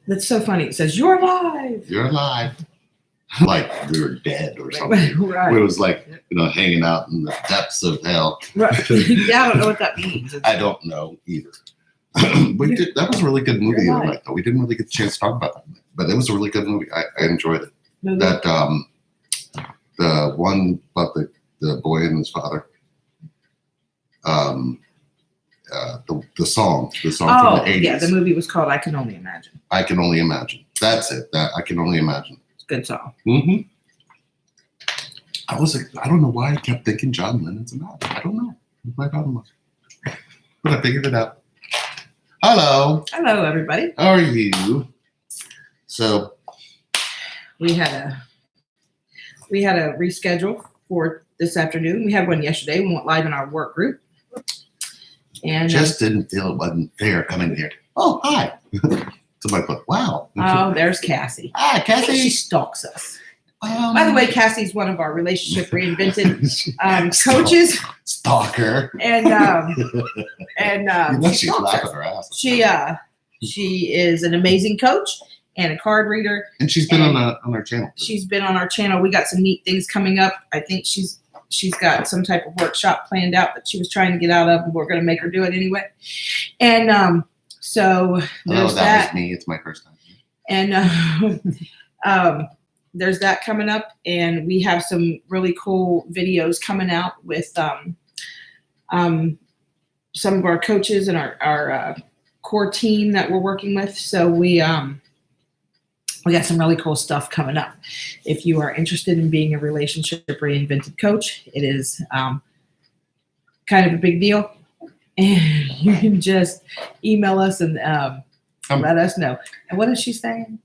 That's so funny. It says, "You're alive." You're alive. Like we were dead or something. Right. It was like, hanging out in the depths of hell. Right. Yeah, I don't know what that means. I don't know either. That was a really good movie the other night, though. We didn't really get a chance to talk about that, but it was a really good movie. I enjoyed it. That the one about the boy and his father. The song from the 80s. Yeah, the movie was called "I Can Only Imagine." I Can Only Imagine. That's it. That I Can Only Imagine. It's a good song. Mm-hmm. I don't know why I kept thinking John Lennon's about it. I don't know. My problem was. But I figured it out. Hello. Hello, everybody. How are you? So we had a reschedule for this afternoon. We had one yesterday. We went live in our work group. And just didn't feel it wasn't fair coming here. Oh, hi. Somebody put, wow. Oh, there's Cassie. Hi, Cassie. She stalks us. By the way, Cassie's one of our relationship reinvented coaches. Stalker. And she's laughing her ass. She is an amazing coach and a card reader. And she's been on our channel. She's been on our channel. We got some neat things coming up. I think she's got some type of workshop planned out that she was trying to get out of, and we're going to make her do it anyway. And so there's that. Was me. It's my first time. And there's that coming up, and we have some really cool videos coming out with some of our coaches and our core team that we're working with. So we got some really cool stuff coming up. If you are interested in being a relationship reinvented coach, it is kind of a big deal. And you can just email us and let us know. And what is she saying?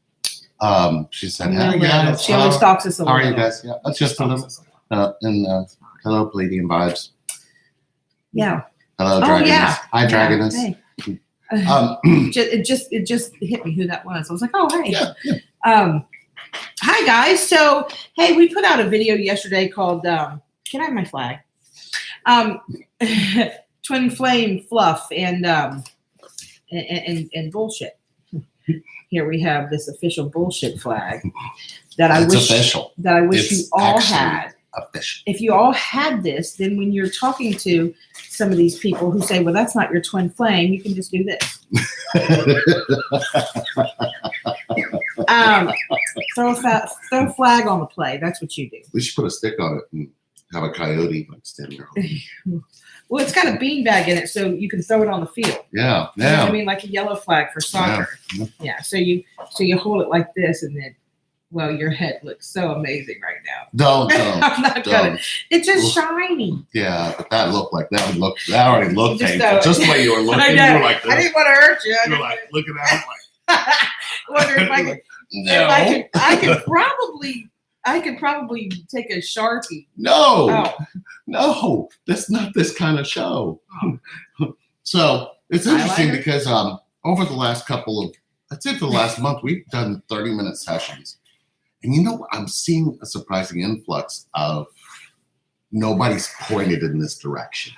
She said, "Hi guys." She always stalks us a little. How are you guys? Yeah, that's just a little. Hello, Palladium vibes. Yeah. Hello, Dragoness. Yeah. Hi, Dragoness. Hey. It just hit me who that was. I was like, oh, hey. Yeah. Hi guys. So hey, we put out a video yesterday called "Can I Have My Flag?" Twin Flame Fluff and bullshit. Here we have this official bullshit flag that I wish you all had. Official. If you all had this, then when you're talking to some of these people who say, well, that's not your twin flame, you can just do this. Throw a flag on the play. That's what you do. We should put a stick on it and have a coyote standing there. Well, it's got a beanbag in it, so you can throw it on the field. Yeah, You know what I mean, like a yellow flag for soccer. Yeah. So you hold it like this, and then, well, your head looks so amazing right now. Don't. I'm not gonna. It's just shiny. Yeah, but that already looked painful. Just the way you were looking, I you know. were like this. I didn't want to hurt you. You were like looking at it like. I wonder if I could. No. I could probably take a Sharpie. No, that's not this kind of show. So it's interesting because over the last I'd say for the last month, we've done 30-minute sessions. And I'm seeing a surprising influx of nobody's pointed in this direction.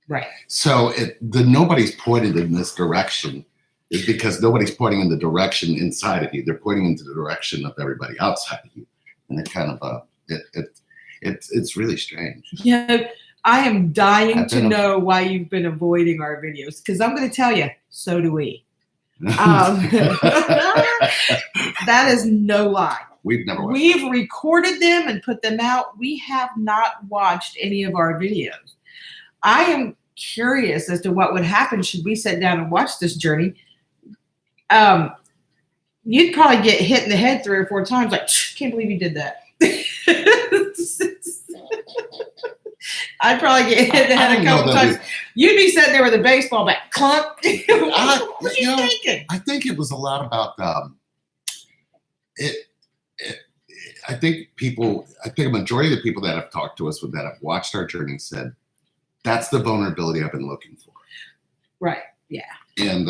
Right. So the nobody's pointed in this direction is because nobody's pointing in the direction inside of you. They're pointing into the direction of everybody outside of you. And it kind of it's really strange. Yeah, I am dying to know why you've been avoiding our videos, because I'm going to tell you, so do we. That is no lie. We've recorded them and put them out. We have not watched any of our videos. I am curious as to what would happen should we sit down and watch this journey. You'd probably get hit in the head 3 or 4 times. Like, can't believe you did that. I'd probably get hit in the head a couple times. You'd be sitting there with a baseball bat. Clunk. What were you thinking? I think it was a lot about I think a majority of the people that have talked to us that have watched our journey said, that's the vulnerability I've been looking for. Right. Yeah. And,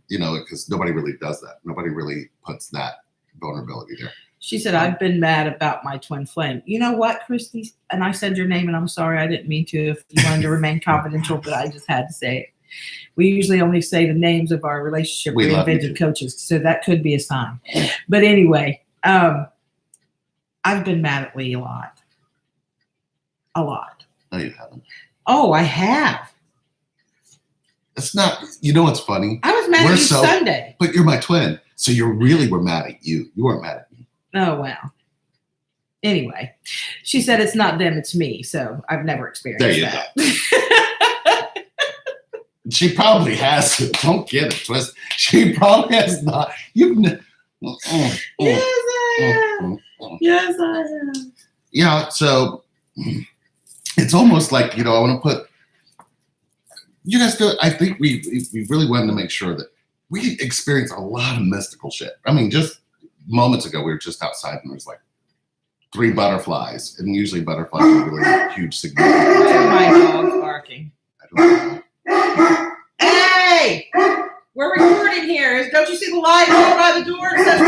because nobody really does that. Nobody really puts that vulnerability there. She said, I've been mad about my twin flame. You know what, Christy? And I said your name, and I'm sorry, I didn't mean to if you wanted to remain confidential, but I just had to say it. We usually only say the names of our relationship We love you reinvented too. coaches, so that could be a sign. But anyway, I've been mad at Lee a lot. A lot. No, you haven't. Oh, I have. It's not. You know what's funny? I was mad at you Sunday. But you're my twin, so you really were mad at you. You weren't mad at me. Oh, wow. Anyway, she said it's not them, it's me. So I've never experienced There you that. go. She probably has. Don't get it twisted. She probably has not. Yes, I am. Yes, I am. Yeah. So it's almost like, I want to put. You guys do it. I think we really wanted to make sure that we experience a lot of mystical shit. I mean, just moments ago, we were just outside and there was like 3 butterflies, and usually butterflies are really huge significance. Why are my dogs barking? I don't know. Hey! We're recording here. Don't you see the light over by the door? It says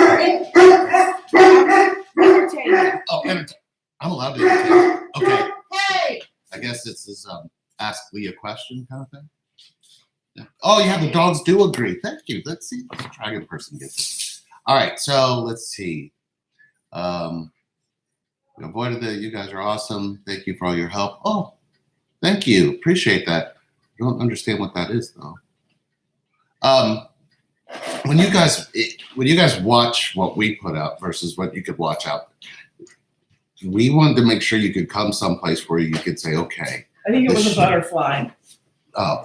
we're entertaining. Oh, entertain. I'm allowed to entertain. Okay. Hey! I guess this is ask Lee a question kind of thing. Yeah. Oh, yeah, the dogs do agree. Thank you. Let's see if the dragon person gets it. All right, so let's see. We avoided that. You guys are awesome. Thank you for all your help. Oh, thank you. Appreciate that. I don't understand what that is though. When you guys watch what we put out versus what you could watch out, we wanted to make sure you could come someplace where you could say, okay. I think it was a butterfly. Oh,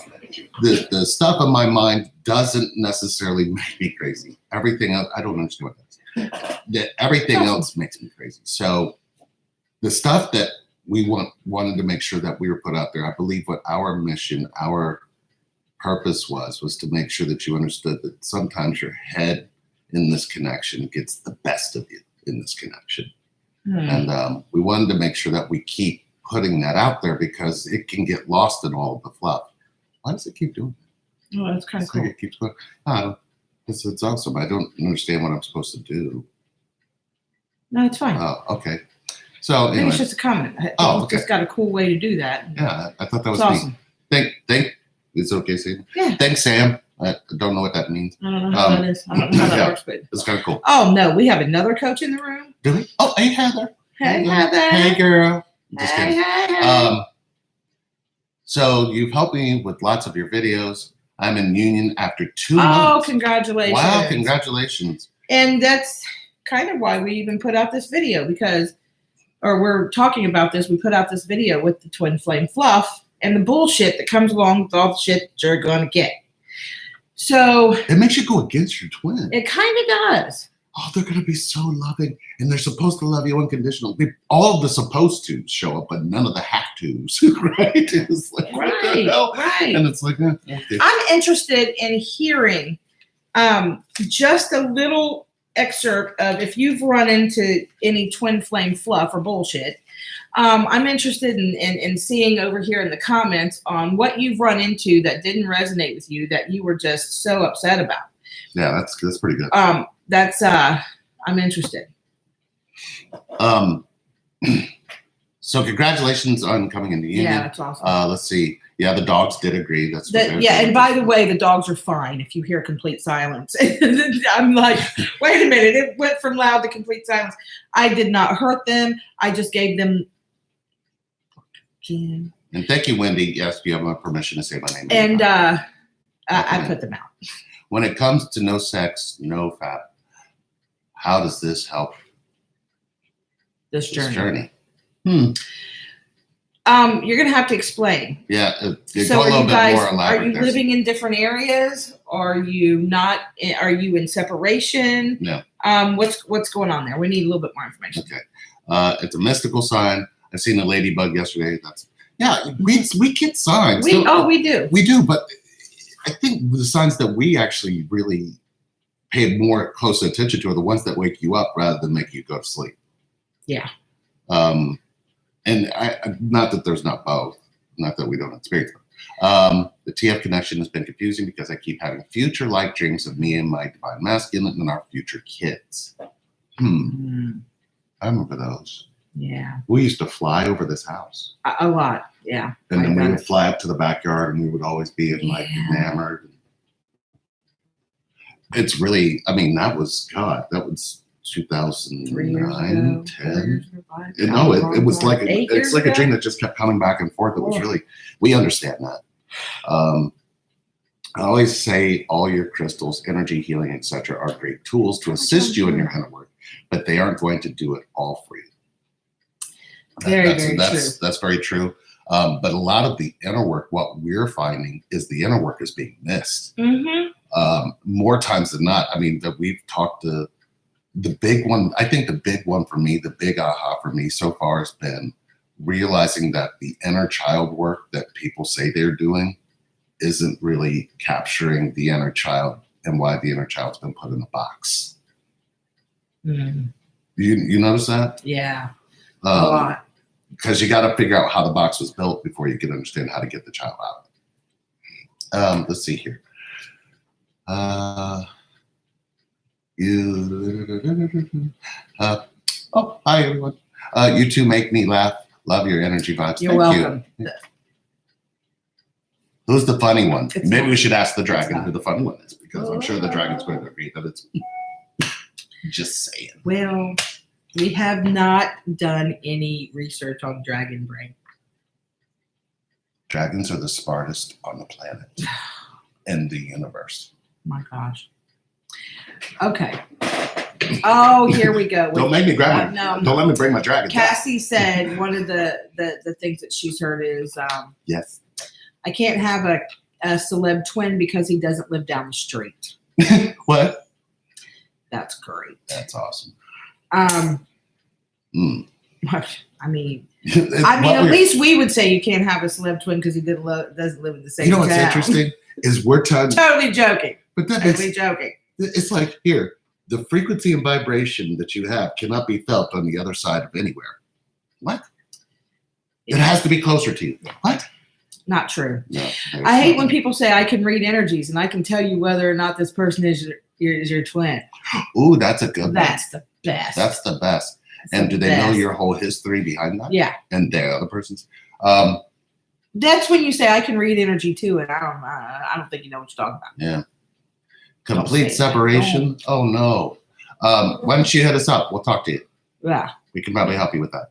the stuff in my mind doesn't necessarily make me crazy. Everything else, I don't understand what that is. Everything else makes me crazy. So the stuff that we wanted to make sure that we were put out there, I believe what our mission, our purpose was to make sure that you understood that sometimes your head in this connection gets the best of you in this connection. And we wanted to make sure that we keep putting that out there because it can get lost in all of the fluff. Why does it keep doing that? Oh, that's kind of cool. Like it keeps going. It's awesome. I don't understand what I'm supposed to do. No, it's fine. Oh, okay. So I think anyway. it's just a comment. Oh, It's okay. just got a cool way to do that. Yeah, I thought that was It's neat. awesome. Thank. It's okay, Sam. Yeah. Thanks, Sam. I don't know what that means. I don't know how that is. I don't know how that yeah. works, but It's kind of cool. oh no, we have another coach in the room. Do we? Oh, hey, Heather. Hey, Heather. Hey, girl. Just Hey, kidding. hey. So you've helped me with lots of your videos. I'm in Union after 2 Oh, months. congratulations. Wow, congratulations. And that's kind of why we even put out this video we're talking about this. We put out this video with the Twin Flame Fluff and the bullshit that comes along with all the shit that you're going to get. So It makes you go against your twin. it kind of does. Oh, they're going to be so loving. And they're supposed to love you unconditionally. All of the supposed to show up, but none of the have tos, right? It's like, what the hell? Right. And it's like, okay. I'm interested in hearing just a little excerpt of if you've run into any Twin Flame Fluff or bullshit. I'm interested in seeing over here in the comments on what you've run into that didn't resonate with you that you were just so upset about. Yeah, that's pretty good. I'm interested. So congratulations on coming into Union. Yeah, that's awesome. Let's see. Yeah, the dogs did agree. That's what they're yeah, doing. and by the way, the dogs are fine if you hear complete silence. I'm like, wait a minute, it went from loud to complete silence. I did not hurt them. I just gave them. And thank you, Wendy. Yes, you have my permission to say my name. And I put them out. When it comes to no sex, no fat, how does this help This this journey. journey? You're gonna have to explain. Yeah, So go a are little you bit guys? more Are elaborate. you there. living in different areas? Are you not? Are you in separation? No. What's going on there? We need a little bit more information. Okay. It's a mystical sign. I seen a ladybug yesterday. We get signs. We do. We do, but I think the signs that we actually really pay more close attention to are the ones that wake you up rather than make you go to sleep. Yeah. And not that there's not both, not that we don't experience them. The TF connection has been confusing because I keep having future-like dreams of me and my divine masculine and our future kids. I remember those. Yeah. We used to fly over this house. A lot. Yeah. And then I've we done would it. fly up to the backyard and we would always be like Yeah. enamored. It's really, I mean, that was 3 years 2009, ago, 10. 4 years ago, 5. No, it was like Eight it's years like a ago? dream that just kept coming back and forth. It was Oh. really, we understand that. I always say all your crystals, energy healing, etc., are great tools to assist you in your inner work, but they aren't going to do it all for you. Very true. That's very true. But a lot of the inner work, what we're finding is the inner work is being missed. Mm-hmm. More times than not. I mean, that we've talked to the big one. I think the big one for me, the big aha for me so far has been realizing that the inner child work that people say they're doing isn't really capturing the inner child and why the inner child's been put in a box. Mm. You notice that? Yeah. A lot. Because you got to figure out how the box was built before you can understand how to get the child out. Let's see here. Oh, hi everyone. You two make me laugh. Love your energy vibes. You're Thank welcome. you. Who's the funny one? It's Maybe not. we should ask the It's dragon not. who the funny one is, because I'm sure the dragon's going to agree that it's just saying. Well, we have not done any research on dragon brain. Dragons are the smartest on the planet and the universe. My gosh. Okay. Oh, here we go. Don't make me grab my. no. Don't let me bring my dragon. Cassie said one of the things that she's heard is Yes. I can't have a celeb twin because he doesn't live down the street. What? That's great. That's awesome. I mean, at What least we would say you can't have a celeb twin because he doesn't live in the same you know what's town. interesting is we're Totally joking. but that Totally makes, joking. it's like here, the frequency and vibration that you have cannot be felt on the other side of anywhere. What? It has to be closer to you. What? Not true. No, I hate when people say I can read energies and I can tell you whether or not this person is your twin. Ooh, that's a good one. That's the best. That's the best. That's And the do they know best. your whole history behind that? Yeah. And the other person's? That's when you say I can read energy too, and I don't think you know what you're talking about. Yeah. Don't Complete say that. separation? Oh, no. Why don't you hit us up? We'll talk to you. Yeah. We can probably help you with that.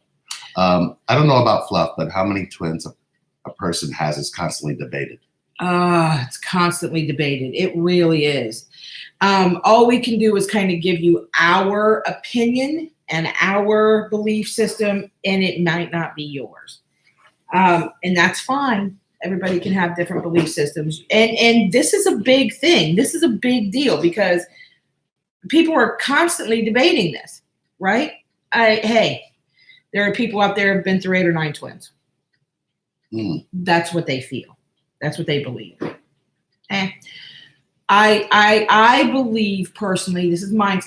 I don't know about fluff, but how many twins a person has is constantly debated. It's constantly debated. It really is. All we can do is kind of give you our opinion and our belief system, and it might not be yours. And that's fine. Everybody can have different belief systems. And this is a big thing. This is a big deal because people are constantly debating this, right? Hey, there are people out there who have been through 8 or 9 twins. That's what they feel. That's what they believe. I believe personally, this is mine,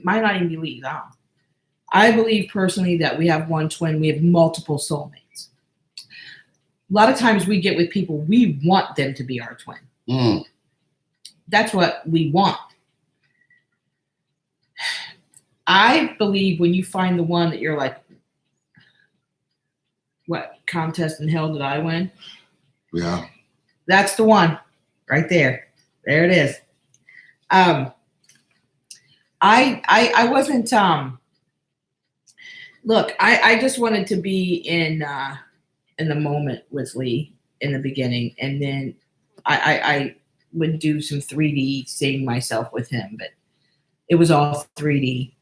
might not even believe. I believe personally that we have one twin, we have multiple soulmates. A lot of times we get with people, we want them to be our twin. That's what we want. I believe when you find the one that you're like, what contest in hell did I win? Yeah. That's the one right there. There it is. I wasn't, look, I just wanted to be in the moment with Lee in the beginning. And then I would do some 3D seeing myself with him, but it was all 3D.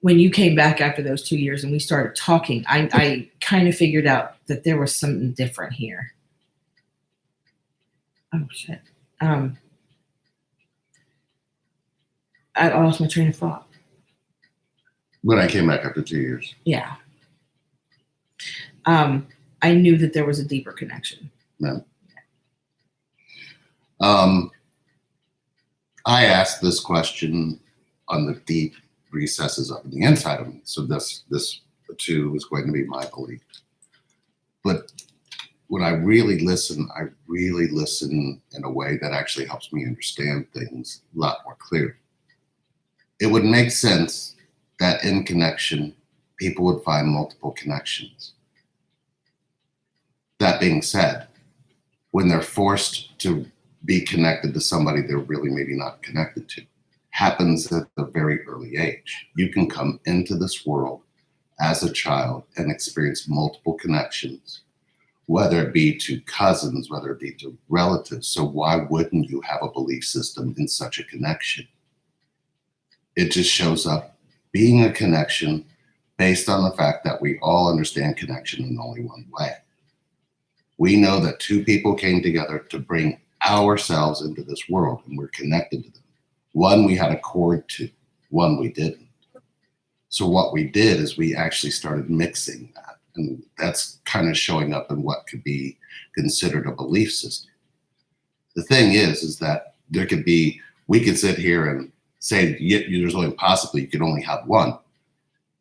When you came back after those 2 years and we started talking, I kind of figured out that there was something different here. Oh shit. I lost my train of thought. When I came back after 2 years. Yeah. I knew that there was a deeper connection. Yeah. I asked this question on the deep recesses of the inside of me. So this too is going to be my belief. But when I really listen in a way that actually helps me understand things a lot more clearly. It would make sense that in connection, people would find multiple connections. That being said, when they're forced to be connected to somebody they're really maybe not connected to, happens at a very early age. You can come into this world as a child and experience multiple connections, whether it be to cousins, whether it be to relatives. So why wouldn't you have a belief system in such a connection? It just shows up being a connection based on the fact that we all understand connection in only one way. We know that two people came together to bring ourselves into this world, and we're connected to them. One we had a cord to, one we didn't. So what we did is we actually started mixing that. And that's kind of showing up in what could be considered a belief system. The thing is that there could be, we could sit here and say there's only possibly you could only have one.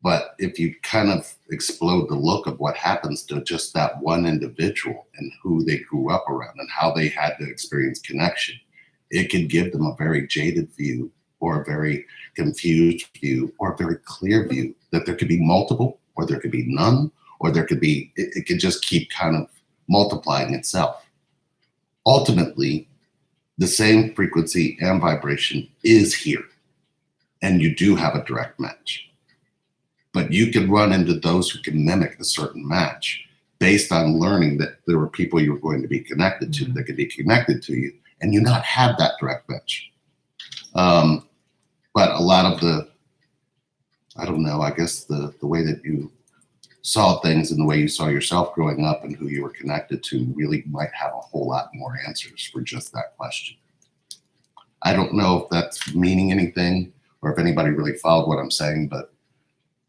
But if you kind of explode the look of what happens to just that one individual and who they grew up around and how they had to experience connection, it could give them a very jaded view or a very confused view or a very clear view that there could be multiple or there could be none or there could be, it could just keep kind of multiplying itself. Ultimately, the same frequency and vibration is here, and you do have a direct match. But you can run into those who can mimic a certain match based on learning that there were people you were going to be connected to that could be connected to you, and you not have that direct match. But a lot of the, I don't know, I guess the way that you saw things and the way you saw yourself growing up and who you were connected to really might have a whole lot more answers for just that question. I don't know if that's meaning anything or if anybody really followed what I'm saying, but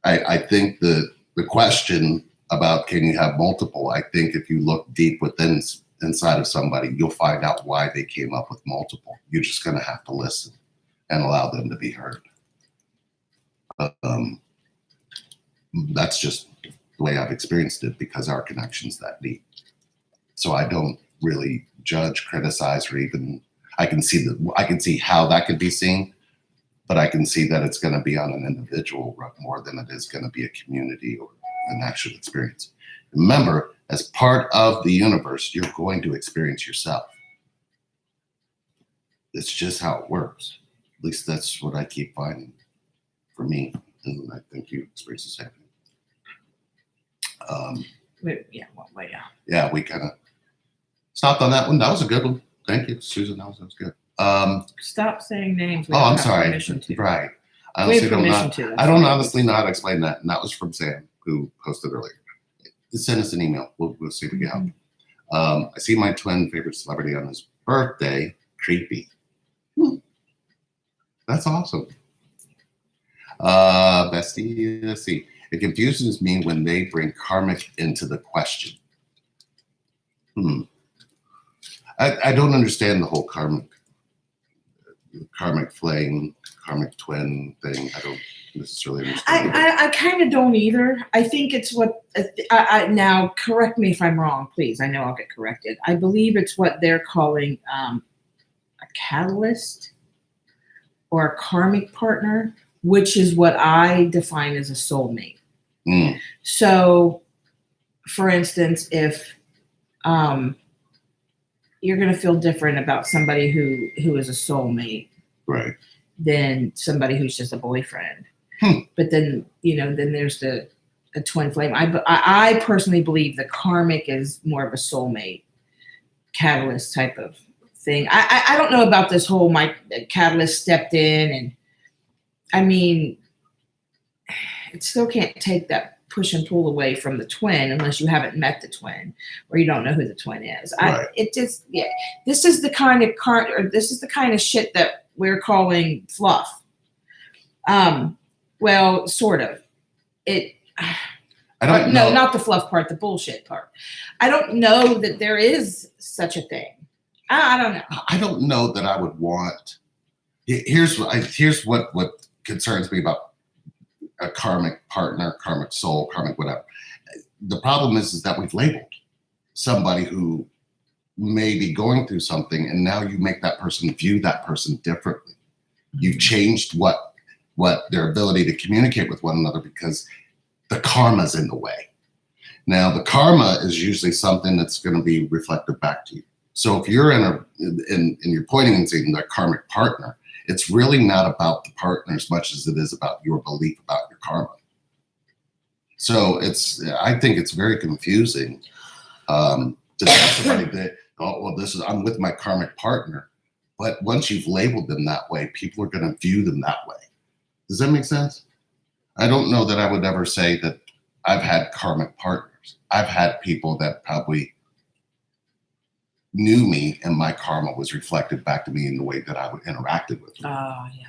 I think the question about can you have multiple, I think if you look deep within inside of somebody, you'll find out why they came up with multiple. You're just going to have to listen and allow them to be heard. That's just the way I've experienced it because our connection's that deep. So I don't really judge, criticize, or even I can see how that could be seen. But I can see that it's going to be on an individual more than it is going to be a community or an actual experience. Remember, as part of the universe, you're going to experience yourself. It's just how it works. At least that's what I keep finding for me. And I think you experience the same thing. Yeah, we kind of stopped on that one. That was a good one. Thank you, Susan. That was good. Stop saying names. I'm sorry. Right. I don't honestly know how to explain that. And that was from Sam, who posted earlier. Send us an email. We'll see if we can help. I see my twin favorite celebrity on his birthday. Creepy. That's awesome. Bestie, let's see. It confuses me when they bring karmic into the question. I don't understand the whole karmic flame, karmic twin thing. I don't necessarily understand. I kind of don't either. I think it's what, now correct me if I'm wrong, please. I know I'll get corrected. I believe it's what they're calling a catalyst or a karmic partner, which is what I define as a soulmate. So, for instance, if you're going to feel different about somebody who is a soulmate, right, than somebody who's just a boyfriend. But then, then there's a twin flame. I personally believe the karmic is more of a soulmate catalyst type of thing. I don't know about this whole my catalyst stepped in, and I mean, it still can't take that push and pull away from the twin unless you haven't met the twin or you don't know who the twin is. Right. This is the kind of shit that we're calling fluff. Well, sort of. I don't know. No, not the fluff part, the bullshit part. I don't know that there is such a thing. I don't know. I don't know that I would want. Here's what concerns me about a karmic partner, karmic soul, karmic whatever. The problem is that we've labeled somebody who may be going through something, and now you make that person view that person differently. You've changed what their ability to communicate with one another because the karma's in the way. Now, the karma is usually something that's going to be reflected back to you. So if you're and you're pointing and saying their karmic partner, it's really not about the partner as much as it is about your belief about your karma. So I think it's very confusing to tell somebody that, oh, well, I'm with my karmic partner. But once you've labeled them that way, people are going to view them that way. Does that make sense? I don't know that I would ever say that I've had karmic partners. I've had people that probably knew me and my karma was reflected back to me in the way that I would interacted with them. Oh, yeah.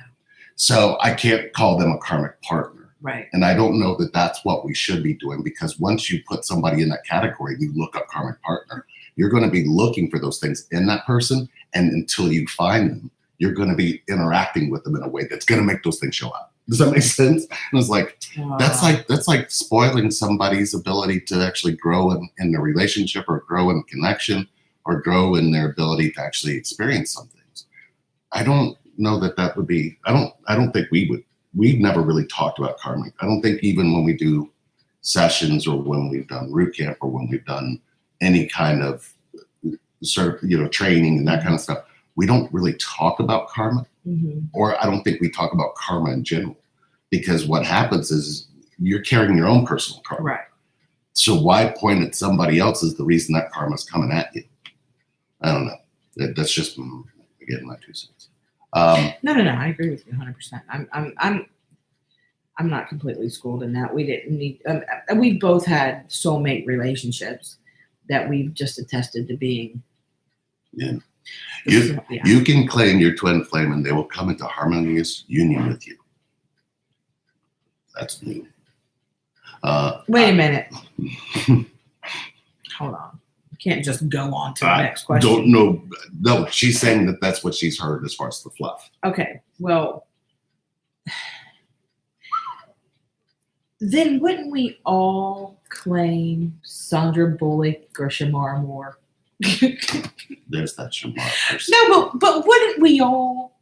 So I can't call them a karmic partner. Right. And I don't know that that's what we should be doing, because once you put somebody in that category, you look up karmic partner, you're going to be looking for those things in that person. And until you find them, you're going to be interacting with them in a way that's going to make those things show up. Does that make sense? And it's like, that's like spoiling somebody's ability to actually grow in their relationship, or grow in connection, or grow in their ability to actually experience some things. I don't know that would be, I don't think we've never really talked about karmic. I don't think even when we do sessions, or when we've done root camp, or when we've done any kind of training and that kind of stuff, we don't really talk about karma. Mm-hmm. Or I don't think we talk about karma in general, because what happens is you're carrying your own personal karma. Right. So why point at somebody else as the reason that karma is coming at you? I don't know. That's just, again, my 2 cents. No. I agree with you 100%. I'm not completely schooled in that. We didn't need. We've both had soulmate relationships that we've just attested to being. Yeah. You can claim your twin flame, and they will come into harmonious union with you. That's me. Wait a minute. Hold on. You can't just go on to the next question. Don't know. No, she's saying that that's what she's heard as far as the fluff. Okay. Well, then wouldn't we all claim Sandra Bullock or Shamar Moore? There's that Shamar person. No, but wouldn't we all?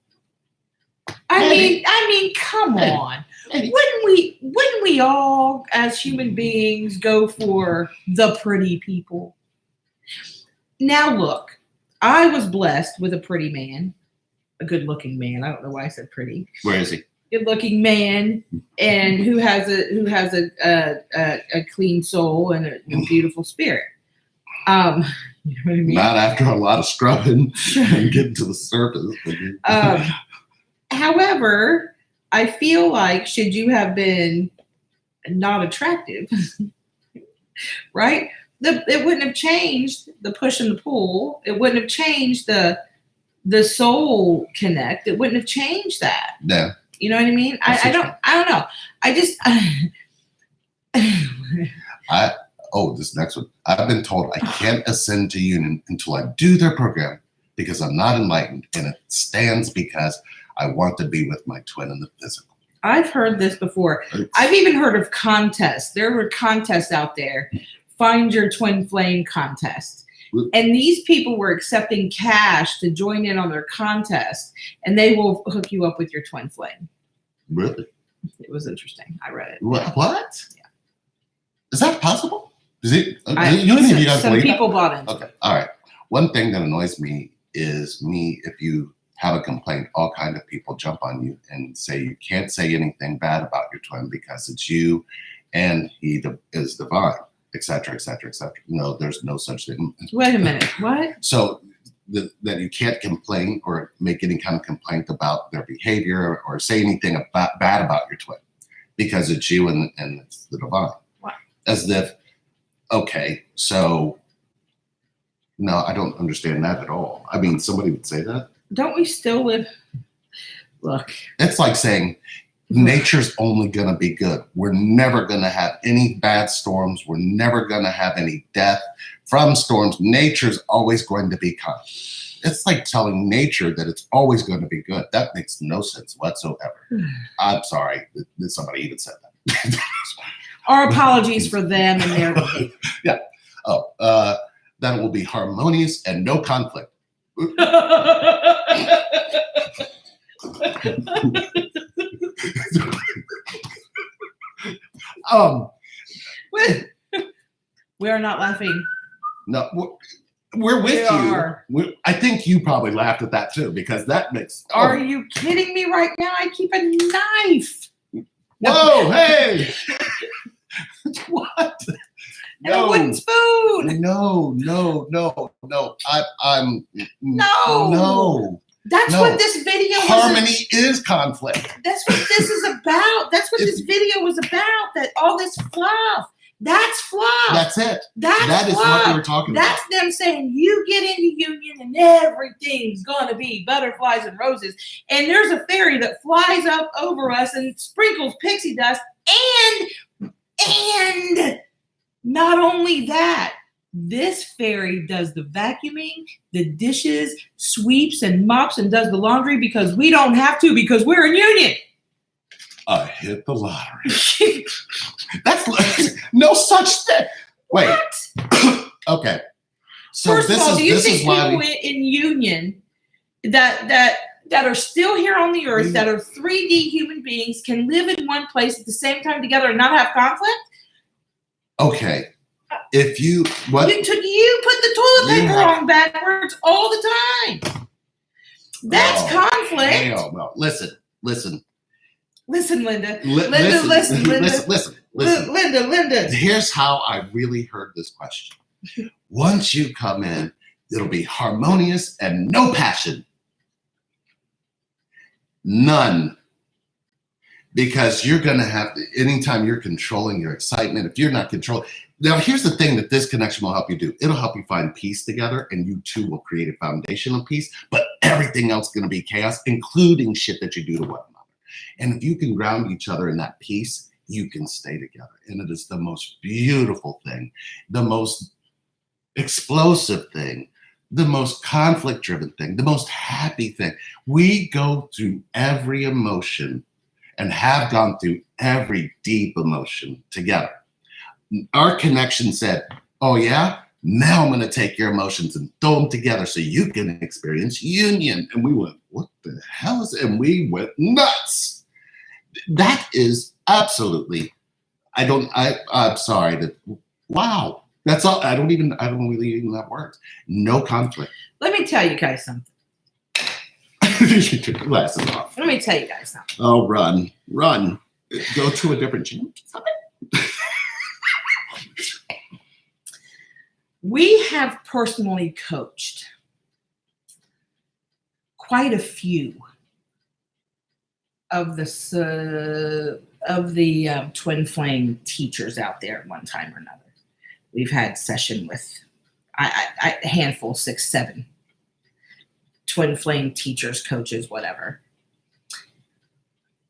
I mean, come on. Wouldn't we all, as human beings, go for the pretty people? Now look, I was blessed with a pretty man, a good-looking man. I don't know why I said pretty. Where is he? Good-looking man, and who has a clean soul and a beautiful spirit. You know what I mean? Not after a lot of scrubbing and getting to the surface. However, I feel like, should you have been not attractive, right? It wouldn't have changed the push and the pull. It wouldn't have changed the soul connect. It wouldn't have changed that. Yeah. You know what I mean? I don't know. This next one. I've been told I can't ascend to union until I do their program because I'm not enlightened, and it stands because I want to be with my twin in the physical. I've heard this before. I've even heard of contests. There were contests out there. Find your twin flame contest. And these people were accepting cash to join in on their contest, and they will hook you up with your twin flame. Really? It was interesting. I read it. What? Yeah. Is that possible? Is it? You guys some people bought in. Okay. All right. One thing that annoys me is if you have a complaint, all kind of people jump on you and say you can't say anything bad about your twin because it's you and he is divine, etc., etc., etc. No, there's no such thing. Wait a minute. What? So that you can't complain or make any kind of complaint about their behavior or say anything bad about your twin because it's you and it's the divine. What? As if, okay, so no, I don't understand that at all. I mean, somebody would say that. Don't we still live? Look. It's like saying nature's only going to be good. We're never going to have any bad storms. We're never going to have any death from storms. Nature's always going to be kind. It's like telling nature that it's always going to be good. That makes no sense whatsoever. I'm sorry that somebody even said that. Our apologies for them and their behavior. Yeah. That it will be harmonious and no conflict. We are not laughing. No, we're with you. I think you probably laughed at that too, because that makes. Are you kidding me right now? I keep a knife. Whoa, hey! What? And a wooden spoon. No. I'm no. That's what this video was. Harmony is conflict. That's what this is about. That's what this video was about. That all this fluff. That's fluff. That's it. That is what we were talking about. That's them saying you get into union and everything's gonna be butterflies and roses. And there's a fairy that flies up over us and sprinkles pixie dust. And not only that, this fairy does the vacuuming, the dishes, sweeps and mops, and does the laundry because we don't have to, because we're in union. I hit the lottery. That's no such thing. Wait. What? Okay. So first of all, do you think people in union that are still here on the earth, that are 3D human beings, can live in one place at the same time together and not have conflict? Okay. If you what you put the toilet paper on backwards all the time. That's conflict. Hell no. Listen, Linda. Listen. Linda. Here's how I really heard this question. Once you come in, it'll be harmonious and no passion. None. Because you're going to have, anytime you're controlling your excitement, if you're not controlling. Now, here's the thing that this connection will help you do. It'll help you find peace together, and you two will create a foundation of peace, but everything else is going to be chaos, including shit that you do to one another. And if you can ground each other in that peace, you can stay together. And it is the most beautiful thing, the most explosive thing, the most conflict-driven thing, the most happy thing. We go through every emotion and have gone through every deep emotion together. Our connection said, oh yeah, now I'm going to take your emotions and throw them together so you can experience union. And we went, what the hell is it? And we went nuts. That is absolutely, I'm sorry. Wow. That's all. I don't really even have words. No conflict. Let me tell you guys something. You took your glasses off. Let me tell you guys something. Oh, run. Go to a different gym. We have personally coached quite a few of the Twin Flame teachers out there at one time or another. We've had session with a handful, 6, 7 Twin Flame teachers, coaches, whatever.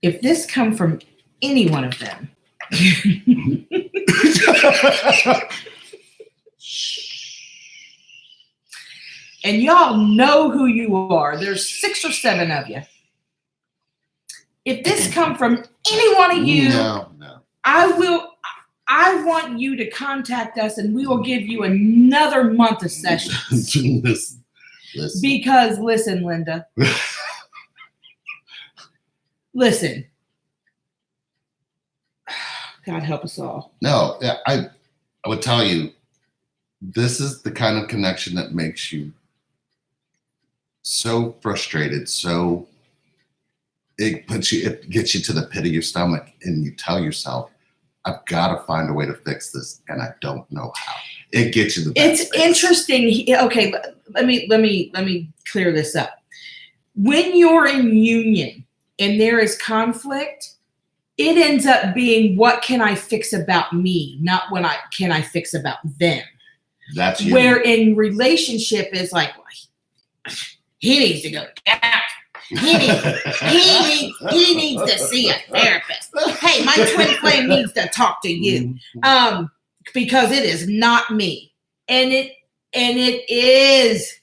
If this come from any one of them, and y'all know who you are, there's 6 or 7 of you. If this come from any one of you, no. I want you to contact us, and we will give you another month of sessions. Listen. Because listen, Linda. Listen. God help us all. No, I would tell you, this is the kind of connection that makes you so frustrated, it gets you to the pit of your stomach, and you tell yourself, I've got to find a way to fix this, and I don't know how. It gets you the best. It's interesting. Okay, let me clear this up. When you're in union and there is conflict, it ends up being, what can I fix about me, not can I fix about them. That's you. Where in relationship is like, he needs to go down. He needs to see a therapist. Hey, my twin flame needs to talk to you. Because it is not me. And it is.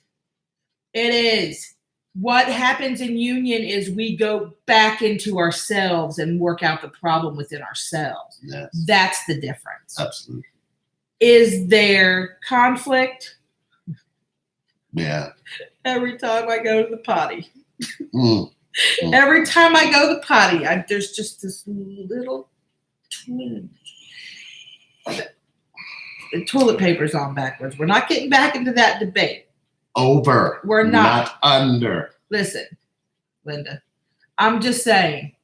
What happens in union is we go back into ourselves and work out the problem within ourselves. Yes. That's the difference. Absolutely. Is there conflict? Yeah. Every time I go to the potty. Every time I go to the potty, there's just this little twinge. The toilet paper's on backwards. We're not getting back into that debate. Over. We're not under. Listen, Linda, I'm just saying,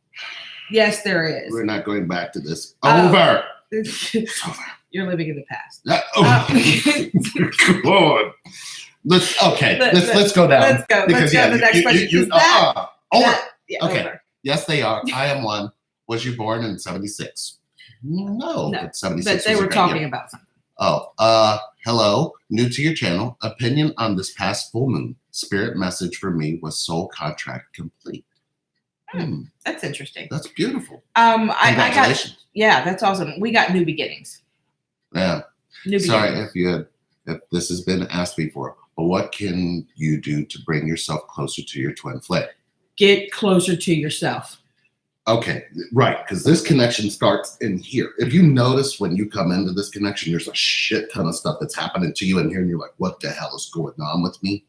yes, there is. We're not going back to this. Over. It's over. You're living in the past. Come on. Let's go down. Let's go. Let's go to the next question. Okay. Over. Yes, they are. I am one. Was you born in 76? No. But 76. But they were talking about something. Hello. New to your channel. Opinion on this past full moon. Spirit message for me was soul contract complete. That's interesting. That's beautiful. Congratulations. That's awesome. We got new beginnings. Yeah. New Sorry beginnings. if this has been asked before, but what can you do to bring yourself closer to your twin flame? Get closer to yourself. Okay, right, because this connection starts in here. If you notice when you come into this connection, there's a shit ton of stuff that's happening to you in here, and you're like, what the hell is going on with me?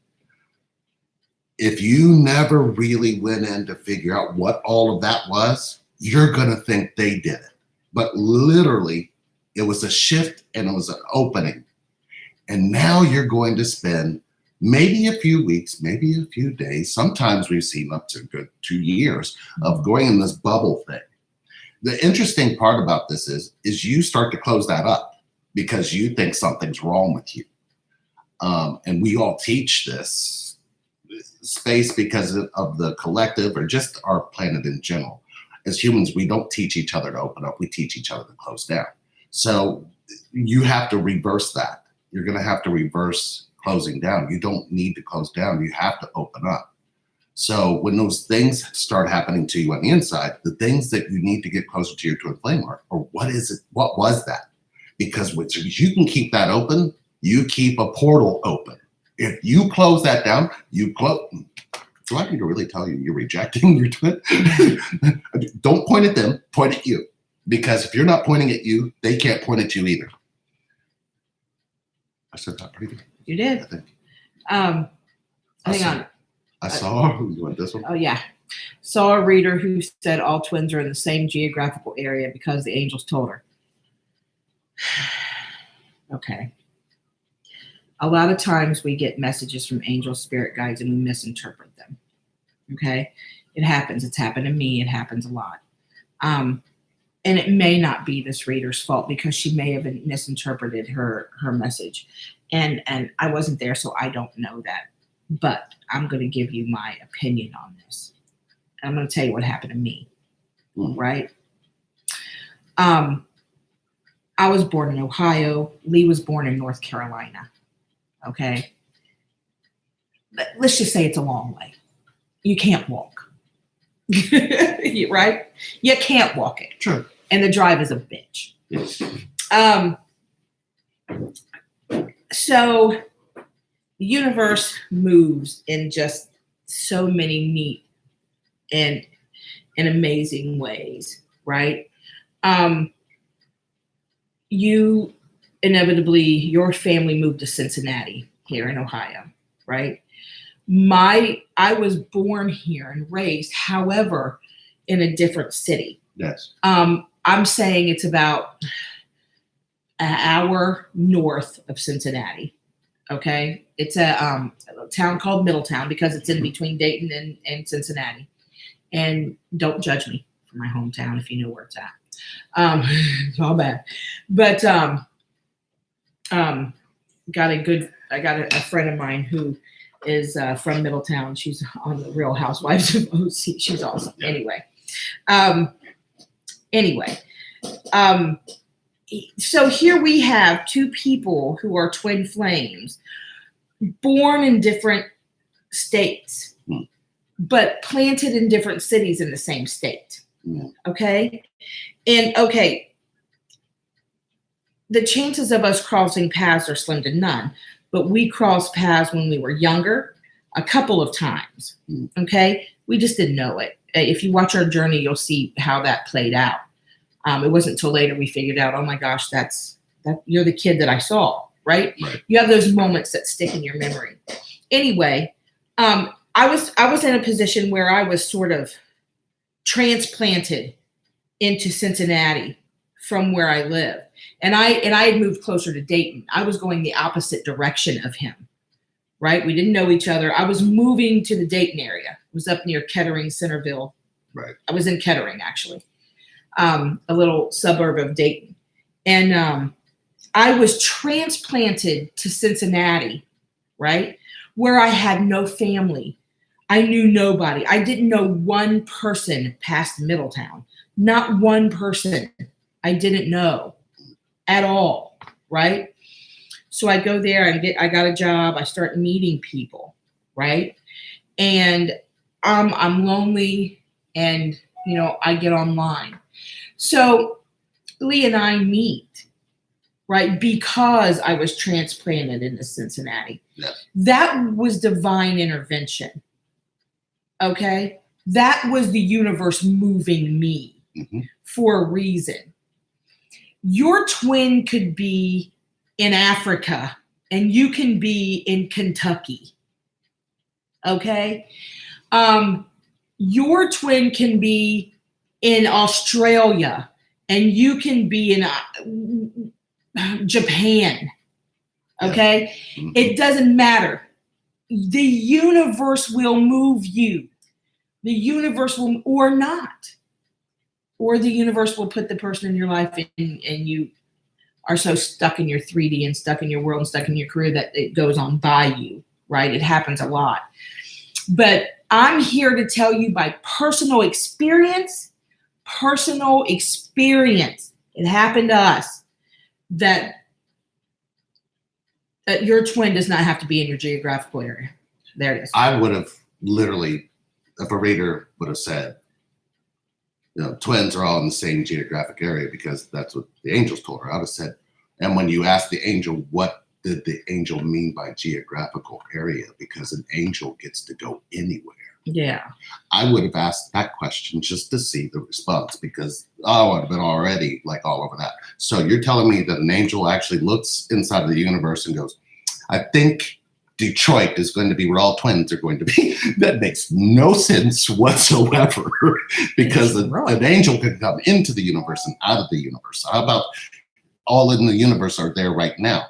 If you never really went in to figure out what all of that was, you're going to think they did it. But literally, it was a shift and it was an opening. And now you're going to spend maybe a few weeks, maybe a few days. Sometimes we've seen up to a good 2 years of going in this bubble thing. The interesting part about this is you start to close that up because you think something's wrong with you. And we all teach this space because of the collective or just our planet in general. As humans, we don't teach each other to open up. We teach each other to close down. So you have to reverse that. You're going to have to reverse closing down. You don't need to close down. You have to open up. So when those things start happening to you on the inside, the things that you need to get closer to your twin flame are, or what is it? What was that? Because if you can keep that open, you keep a portal open. If you close that down, you close. Do I need to really tell you you're rejecting your twin? Don't point at them, point at you. Because if you're not pointing at you, they can't point at you either. I said that pretty good. You did. I think. Hang on. I saw. You want this one? Oh, yeah. Saw a reader who said all twins are in the same geographical area because the angels told her. Okay. A lot of times we get messages from angel spirit guides and we misinterpret them. Okay. It happens. It's happened to me. It happens a lot. And it may not be this reader's fault because she may have misinterpreted her message. And I wasn't there, so I don't know that. But I'm going to give you my opinion on this. And I'm going to tell you what happened to me. Right? I was born in Ohio. Lee was born in North Carolina. Okay? Let's just say it's a long way. You can't walk. Right? You can't walk it. Sure. And the drive is a bitch. Yes. So the universe moves in just so many neat and amazing ways, right? You inevitably, your family moved to Cincinnati here in Ohio, right? I was born here and raised, however, in a different city. Yes. I'm saying it's about an hour north of Cincinnati. Okay. It's a town called Middletown because it's in between Dayton and Cincinnati. And don't judge me for my hometown if you know where it's at. It's all bad. But I got a friend of mine who is from Middletown. She's on the Real Housewives of OC. She's awesome. Anyway. So here we have two people who are twin flames, born in different states, but planted in different cities in the same state. Okay. And the chances of us crossing paths are slim to none, but we crossed paths when we were younger a couple of times. Okay. We just didn't know it. If you watch our journey, you'll see how that played out. It wasn't until later we figured out, oh my gosh, that you're the kid that I saw, right? You have those moments that stick in your memory. Anyway, I was in a position where I was sort of transplanted into Cincinnati from where I live. And I had moved closer to Dayton. I was going the opposite direction of him, right? We didn't know each other. I was moving to the Dayton area. It was up near Kettering, Centerville. Right. I was in Kettering, actually, a little suburb of Dayton. And I was transplanted to Cincinnati, right, where I had no family. I knew nobody. I didn't know one person past Middletown. Not one person I didn't know at all, right? So I go there and I got a job. I start meeting people, right? And I'm lonely, and I get online. So Lee and I meet, right? Because I was transplanted into Cincinnati. Yeah. That was divine intervention. Okay? That was the universe moving me for a reason. Your twin could be in Africa and you can be in Kentucky. Okay? Your twin can be in Australia and you can be in Japan. Okay? Mm-hmm. It doesn't matter. The universe will move you. The universe will, or not. Or the universe will put the person in your life and you are so stuck in your 3D and stuck in your world and stuck in your career that it goes on by you, right? It happens a lot. But I'm here to tell you by personal experience, it happened to us, that your twin does not have to be in your geographical area. There it is. I would have literally, if a reader would have said, twins are all in the same geographic area because that's what the angels told her. I would have said, and when you ask the angel, what did the angel mean by geographical area? Because an angel gets to go anywhere. Yeah. I would have asked that question just to see the response, because I would have been already like all over that. So you're telling me that an angel actually looks inside of the universe and goes, I think Detroit is going to be where all twins are going to be. That makes no sense whatsoever, because an angel can come into the universe and out of the universe. How about all in the universe are there right now?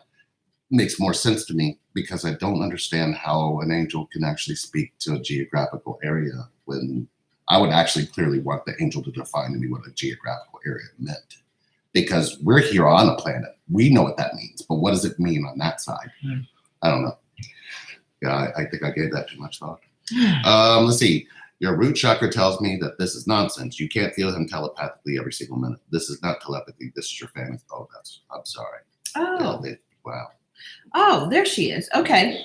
Makes more sense to me, because I don't understand how an angel can actually speak to a geographical area, when I would actually clearly want the angel to define to me what a geographical area meant. Because we're here on a planet. We know what that means, but what does it mean on that side? I don't know. Yeah, I think I gave that too much thought. Let's see. Your root chakra tells me that this is nonsense. You can't feel him telepathically every single minute. This is not telepathy. This is your family. Oh, I'm sorry. Oh. Wow. Oh, there she is. Okay.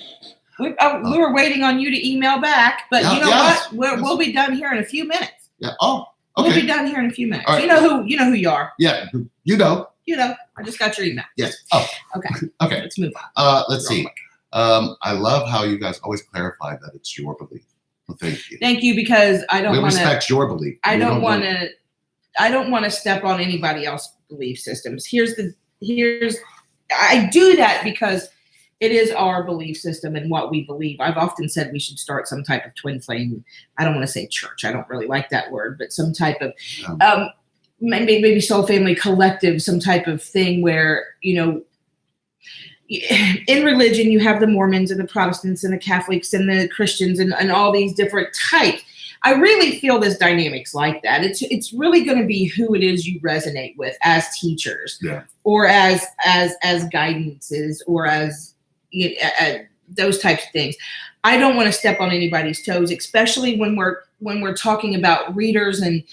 We were waiting on you to email back, but you know what? We'll be done here in a few minutes. Yeah. Oh, okay. We'll be done here in a few minutes. Right. You know who you are. Yeah. You know. I just got your email. Yes. Oh. Okay. Okay. Let's move on. Let's see. I love how you guys always clarify that it's your belief. Well, thank you. Thank you, because I don't want to respect your belief. I don't want to step on anybody else's belief systems. I do that because it is our belief system and what we believe. I've often said we should start some type of twin flame. I don't want to say church. I don't really like that word, but some type of maybe soul family collective, some type of thing where, in religion, you have the Mormons and the Protestants and the Catholics and the Christians and all these different types. I really feel this dynamic's like that. It's really going to be who it is you resonate with as teachers, or as guidances, or as those types of things. I don't want to step on anybody's toes, especially when we're talking about readers and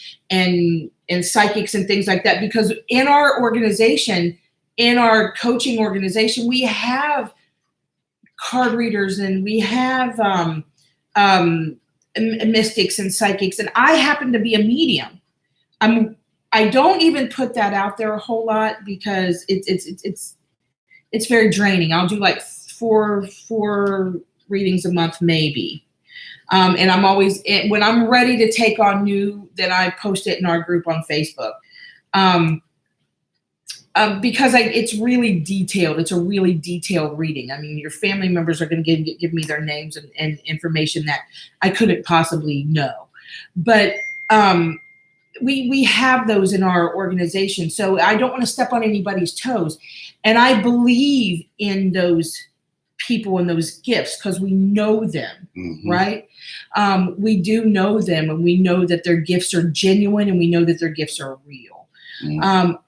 psychics and things like that. Because in our organization, in our coaching organization, we have card readers and we have mystics and psychics, and I happen to be a medium. I don't even put that out there a whole lot because it's very draining. I'll do like four readings a month maybe, and I'm always, when I'm ready to take on new, then I post it in our group on Facebook. Because it's really detailed. It's a really detailed reading. I mean, your family members are going to give me their names and information that I couldn't possibly know. But we have those in our organization. So I don't want to step on anybody's toes. And I believe in those people and those gifts because we know them, right? We do know them, and we know that their gifts are genuine, and we know that their gifts are real.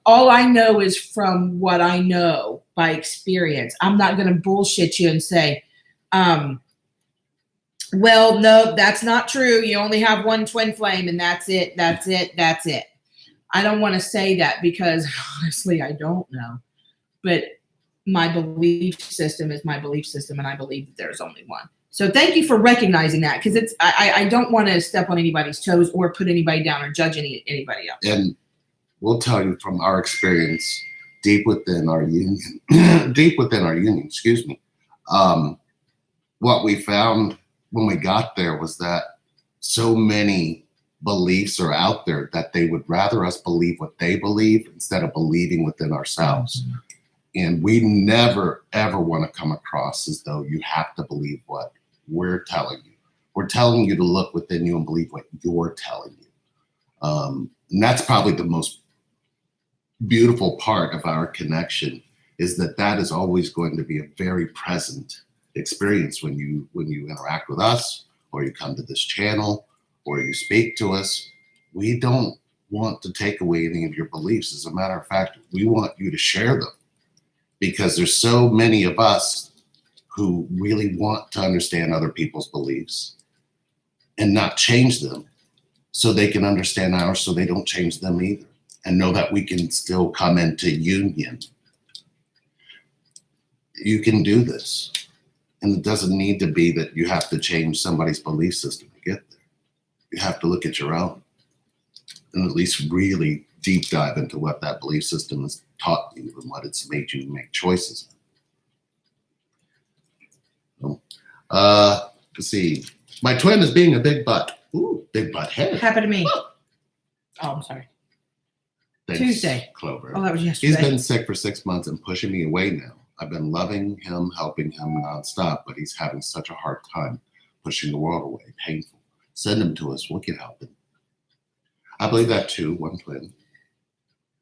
All I know is from what I know by experience. I'm not going to bullshit you and say, well, no, that's not true. You only have one twin flame and that's it. That's it. That's it. I don't want to say that because honestly, I don't know. But my belief system is my belief system, and I believe that there's only one. So thank you for recognizing that, because it's I don't want to step on anybody's toes or put anybody down or judge anybody else. And we'll tell you from our experience, deep within our union, excuse me, what we found when we got there was that so many beliefs are out there that they would rather us believe what they believe instead of believing within ourselves. And we never, ever want to come across as though you have to believe what we're telling you. We're telling you to look within you and believe what you're telling you. And that's probably the most beautiful part of our connection, is that is always going to be a very present experience when you interact with us, or you come to this channel, or you speak to us. We don't want to take away any of your beliefs. As a matter of fact, we want you to share them, because there's so many of us who really want to understand other people's beliefs and not change them so they can understand ours, so they don't change them either, and know that we can still come into union. You can do this. And it doesn't need to be that you have to change somebody's belief system to get there. You have to look at your own and at least really deep dive into what that belief system has taught you and what it's made you make choices. Let's see. My twin is being a big butt. Ooh, big butt head. Happened to me. Oh, I'm sorry. Thanks, Tuesday. Clover. Oh, that was yesterday. He's been sick for 6 months and pushing me away now. I've been loving him, helping him nonstop, but he's having such a hard time pushing the world away. Painful. Send him to us. We can help him. I believe that too. One twin.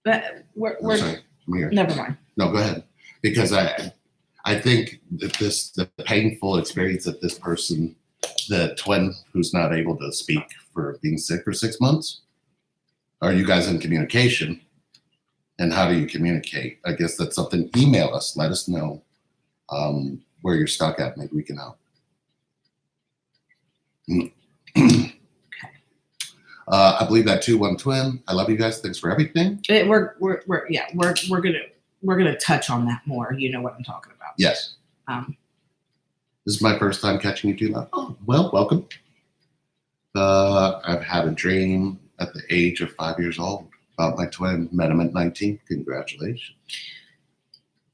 But we're sorry. I'm here. Never mind. No, go ahead. Because I think that the painful experience that this person, the twin who's not able to speak for being sick for 6 months, are you guys in communication? And how do you communicate? I guess that's something. Email us. Let us know where you're stuck at. Maybe we can help. I believe that too. One twin. I love you guys. Thanks for everything. We're gonna touch on that more. You know what I'm talking about. Yes. This is my first time catching you two live. Oh, well, welcome. I've had a dream at the age of 5 years old about my twin. Met him at 19. Congratulations.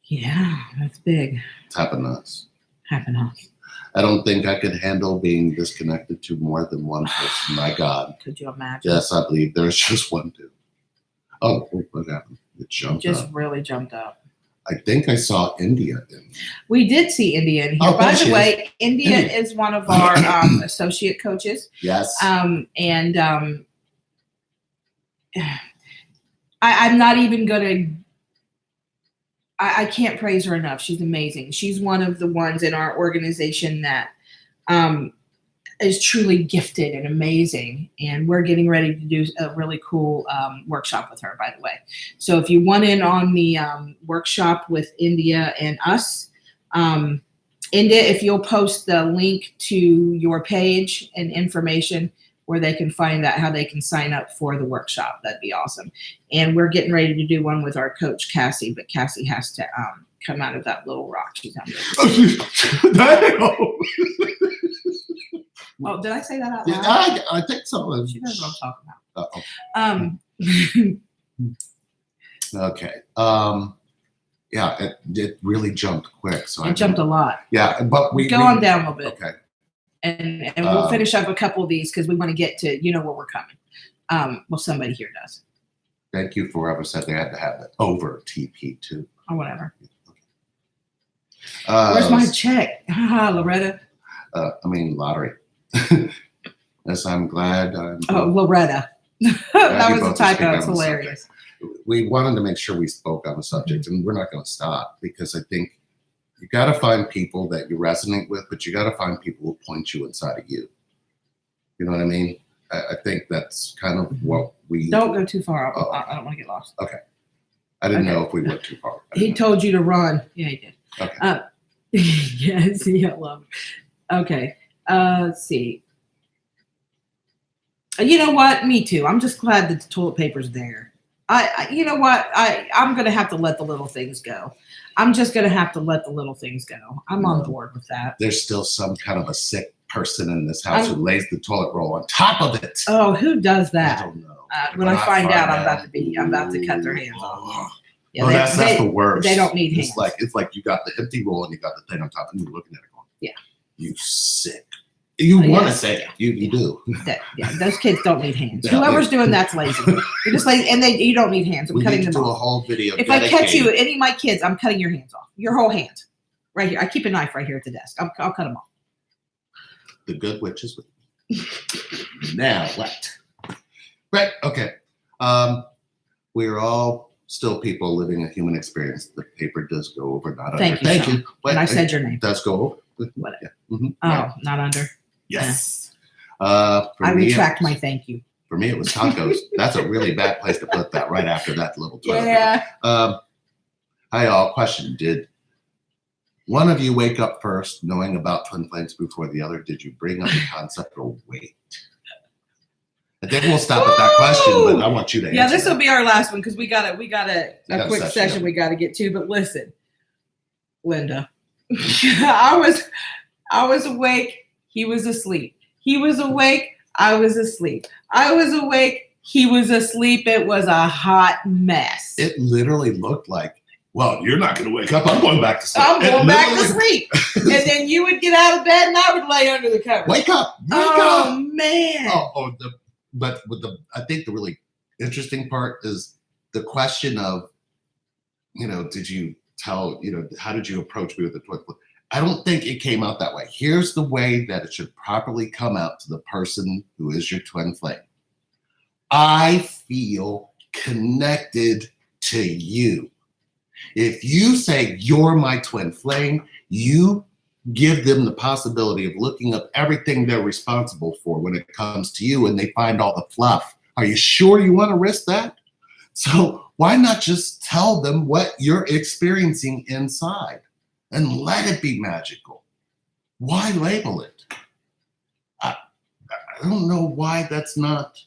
Yeah, that's big. It's happened to us. Happened to us. I don't think I could handle being disconnected to more than one person. My God. Could you imagine? Yes, I believe there's just one dude. Oh, what happened? It jumped up. Just really jumped up. I think I saw India in. We did see India in here. Oh, by the way, India is one of our associate coaches. Yes. I'm not even gonna. I can't praise her enough. She's amazing. She's one of the ones in our organization that is truly gifted and amazing. And we're getting ready to do a really cool workshop with her, by the way. So if you want in on the workshop with India and us, India, if you'll post the link to your page and information where they can find out how they can sign up for the workshop, that'd be awesome. And we're getting ready to do one with our coach, Cassie, but Cassie has to come out of that little rock she's under. Oh, did I say that out loud? Yeah, I think so. She knows what I'm talking about. Okay. Yeah, it really jumped quick. So it jumped a lot. Yeah, but we go on down a little bit. Okay. And we'll finish up a couple of these because we want to get to where we're coming. Well, somebody here does. Thank you for whoever said they had to have it over TP too. Or whatever. Where's my check? Loretta. Lottery. Yes, I'm glad. Loretta. That you was a both to speak typo. on It's the hilarious. We wanted to make sure we spoke on the subject, and we're not going to stop because I think you got to find people that you resonate with, but you got to find people who point you inside of you. You know what I mean? I think that's kind of what we Don't go too far. I don't want to get lost. Okay. I didn't Okay. know if we went too far. He told you to run. Yeah, he did. Okay. Yes, yeah, love. Okay. Let's see. You know what? Me too. I'm just glad that the toilet paper's there. You know what? I'm gonna have to let the little things go. I'm just gonna have to let the little things go. I'm on board with that. There's still some kind of a sick person in this house who lays the toilet roll on top of it. Oh, who does that? I don't know. When I find out, I'm about to cut their hands off. Yeah, oh, that's the worst. They don't need hands. It's like you got the empty roll and you got the thing on top, and you're looking at it going, "Yeah, you sick." You want to say it. You do. Yeah, those kids don't need hands. Whoever's doing that's lazy. You're just lazy, and you don't need hands. I'm cutting them off. We need to do a whole video. If I catch you, any of my kids, I'm cutting your hands off. Your whole hand, right here. I keep a knife right here at the desk. I'll cut them off. The good witch is with me. Now what? Right. Okay. We're all still people living a human experience. The paper does go over, not under. Thank you. But and I said your name. It does go over. Whatever. Yeah. Mm-hmm. Oh, yeah. Not under. Yes. I retract my thank you. For me, it was tacos. That's a really bad place to put that right after that little toilet. Yeah. Hi, all. Question. Did one of you wake up first knowing about twin flames before the other? Did you bring up the concept or wait? I think we'll stop at that question, but I want you to answer. Yeah, this will be our last one because we got a quick session we got to get to. But listen, Linda, I was awake. He was asleep. He was awake. I was asleep. I was awake. He was asleep. It was a hot mess. It literally looked like, well, you're not going to wake up. I'm going back to sleep. I'm going back to sleep. And then you would get out of bed and I would lay under the covers. Wake up. Wake up. Oh, man. But I think the really interesting part is the question of, did you tell, how did you approach me with the twin flame? I don't think it came out that way. Here's the way that it should properly come out to the person who is your twin flame. I feel connected to you. If you say you're my twin flame, you give them the possibility of looking up everything they're responsible for when it comes to you, and they find all the fluff. Are you sure you want to risk that? So why not just tell them what you're experiencing inside and let it be magical? Why label it? I don't know why that's not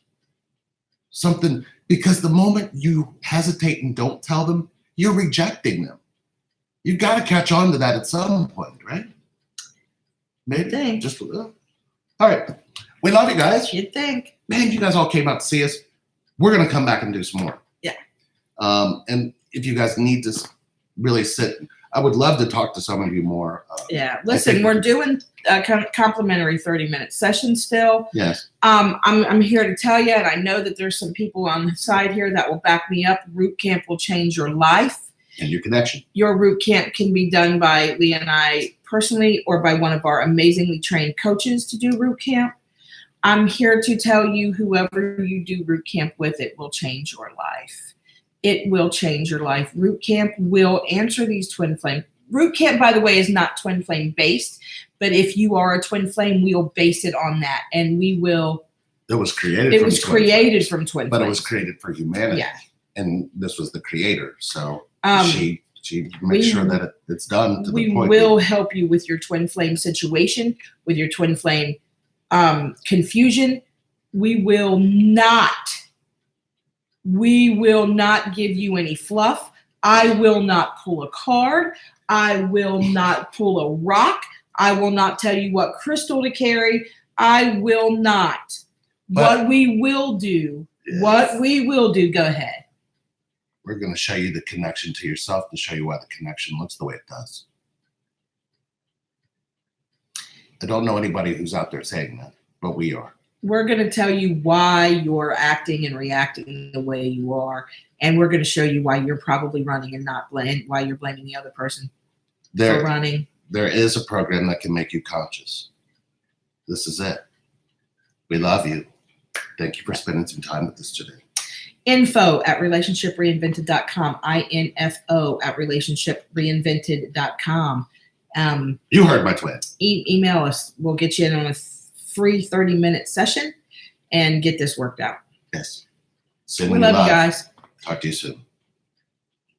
something, because the moment you hesitate and don't tell them, you're rejecting them. You've got to catch on to that at some point, right? Maybe just a little. All right. We love you guys. You'd think. Man, you guys all came out to see us. We're going to come back and do some more. Yeah. And if you guys need to really sit, I would love to talk to some of you more. Yeah. Listen, we're doing a complimentary 30-minute session still. Yes. I'm here to tell you, and I know that there's some people on the side here that will back me up. Root camp will change your life. And your connection. Your root camp can be done by Leah and I personally, or by one of our amazingly trained coaches to do root camp. I'm here to tell you, whoever you do root camp with, it will change your life. It will change your life. Root camp will answer these twin flame. Root camp, by the way, is not twin flame based, but if you are a twin flame, we'll base it on that, and we will. It was created. It was created from twin flame. But it was created for humanity. Yeah. And this was the creator, so she makes sure that it's done to the point. We will help you with your twin flame situation, with your twin flame confusion. We will not give you any fluff. I will not pull a card. I will not pull a rock. I will not tell you what crystal to carry. I will not. But what we will do, go ahead. We're going to show you the connection to yourself to show you why the connection looks the way it does. I don't know anybody who's out there saying that, but we are. We're going to tell you why you're acting and reacting the way you are, and we're going to show you why you're probably running and not why you're blaming the other person for running. There is a program that can make you conscious. This is it. We love you. Thank you for spending some time with us today. info@relationshipreinvented.com. info@relationshipreinvented.com. You heard my twin. Email us. We'll get you in on a free 30-minute session and get this worked out. Yes. We love you guys. Talk to you soon.